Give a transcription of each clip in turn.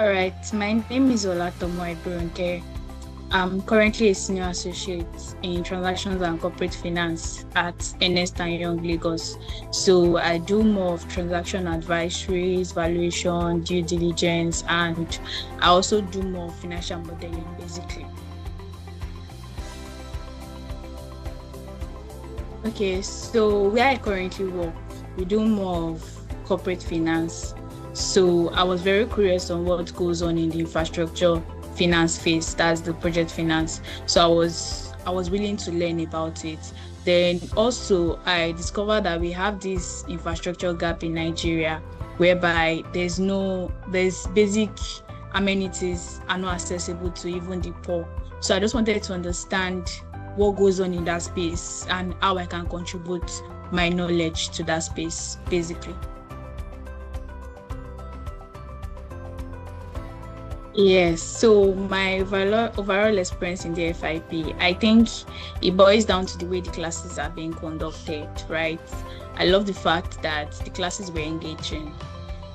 All right, my name is Olatanmiwa Ibironke. I'm currently a senior associate in transactions and corporate finance at Ernst & Young Lagos. So I do more of transaction advisories, valuation, due diligence, and I also do more financial modeling, basically. Okay, so where I currently work, we do more of corporate finance. So I was very curious on what goes on in the infrastructure finance phase. That's the project finance. So I was willing to learn about it. Then also I discovered that we have this infrastructure gap in Nigeria, whereby there's basic amenities are not accessible to even the poor. So I just wanted to understand what goes on in that space and how I can contribute my knowledge to that space, basically. Yes, so my overall experience in the DFIP, I think it boils down to the way the classes are being conducted, right? I love the fact that the classes were engaging,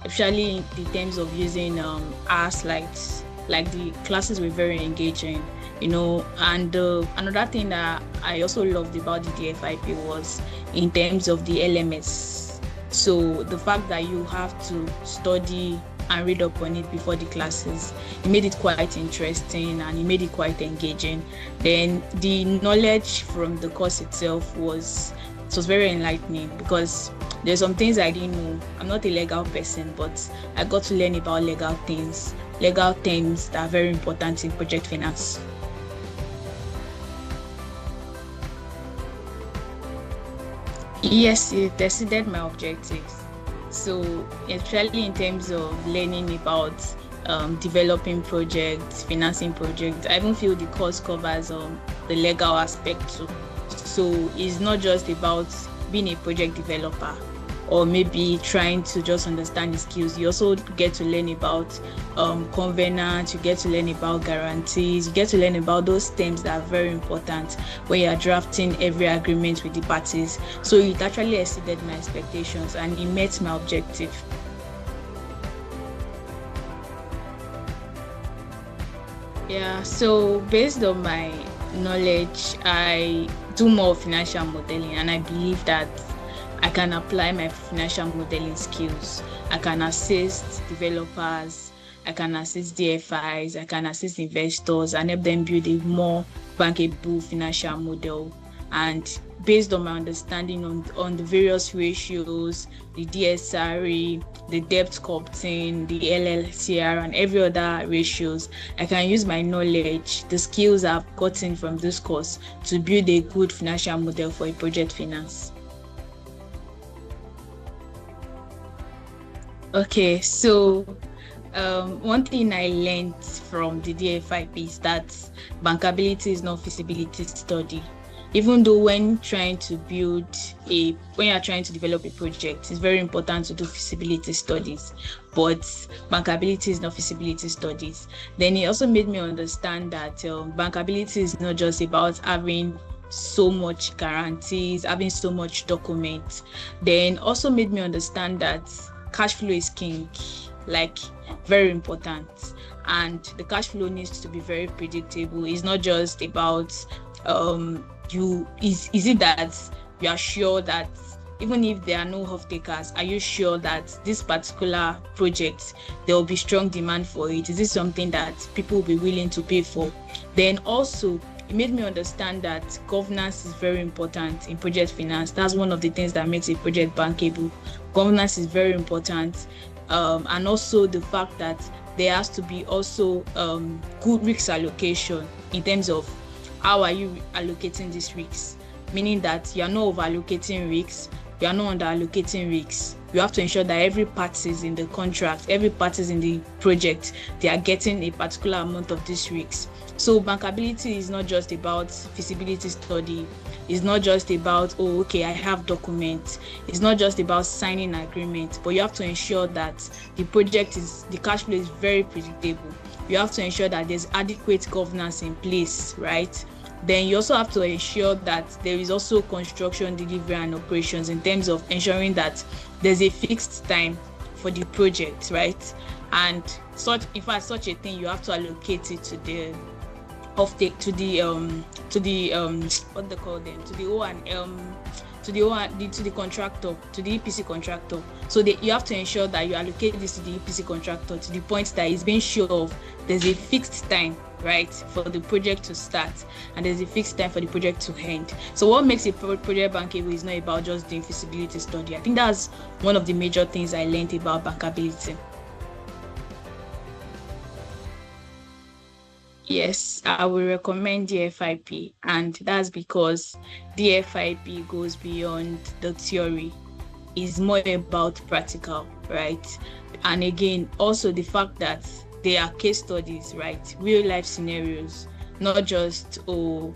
especially in terms of using our slides. Like the classes were very engaging, and another thing that I also loved about the DFIP was in terms of the LMS. So the fact that you have to study and read up on it before the classes, it made it quite interesting and it made it quite engaging. Then the knowledge from the course itself was very enlightening, because there's some things I didn't know. I'm not a legal person, but I got to learn about legal things that are very important in project finance. Yes, it exceeded my objectives. So, especially in terms of learning about developing projects, financing projects, I even feel the course covers the legal aspect too. So, it's not just about being a project developer or maybe trying to just understand the skills. You also get to learn about covenants, you get to learn about guarantees, you get to learn about those terms that are very important when you are drafting every agreement with the parties. So it actually exceeded my expectations and it met my objective. Yeah, so based on my knowledge, I do more financial modeling, and I believe that I can apply my financial modeling skills. I can assist developers, I can assist DFIs, I can assist investors and help them build a more bankable financial model. And based on my understanding on the various ratios, the DSRE, the debt sculpting, the LLCR, and every other ratios, I can use my knowledge, the skills I've gotten from this course to build a good financial model for a project finance. Okay, so one thing I learned from the DFIP is that bankability is not feasibility study. Even though when you're trying to develop a project, it's very important to do feasibility studies, but bankability is not feasibility studies. Then it also made me understand that bankability is not just about having so much guarantees, having so much documents. Then also made me understand that cash flow is king, like very important, and the cash flow needs to be very predictable. It's not just about is it that you are sure that even if there are no off-takers, are you sure that this particular project there will be strong demand for it? Is this something that people will be willing to pay for? Then also it made me understand that governance is very important in project finance. That's one of the things that makes a project bankable. Governance is very important, and also the fact that there has to be also good risk allocation in terms of how are you allocating these risks, meaning that you are not over allocating risks, you are not under allocating risks. You have to ensure that every parties in the contract, every parties in the project, they are getting a particular amount of these risks. So bankability is not just about feasibility study. It's not just about, oh, okay, I have documents. It's not just about signing an agreement, but you have to ensure that the cash flow is very predictable. You have to ensure that there's adequate governance in place, right? Then you also have to ensure that there is also construction, delivery, and operations in terms of ensuring that there's a fixed time for the project, right? And such a thing, you have to allocate it to the offtake, to the what they call them, to the O&M, to the contractor, to the EPC contractor. So you have to ensure that you allocate this to the EPC contractor to the point that it's being sure of there's a fixed time, right, for the project to start, and there's a fixed time for the project to end. So what makes a project bankable is not about just doing feasibility study. I think that's one of the major things I learned about bankability. Yes, I would recommend DFIP, and that's because DFIP goes beyond the theory. It's more about practical, right? And again, also the fact that they are case studies, right? Real life scenarios, not just you're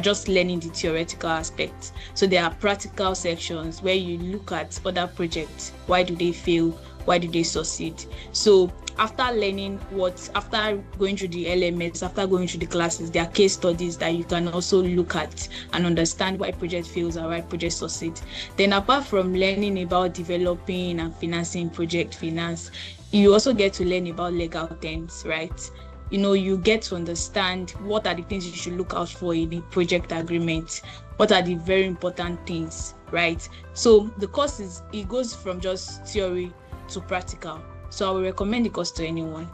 just learning the theoretical aspects. So there are practical sections where you look at other projects. Why do they fail? Why do they succeed? So after going through the LMS, after going through the classes, there are case studies that you can also look at and understand why project fails and why project succeeds. Then apart from learning about developing and financing project finance, you also get to learn about legal terms, right? You get to understand what are the things you should look out for in the project agreement. What are the very important things, right? So the course it goes from just theory to practical. So I will recommend the course to anyone.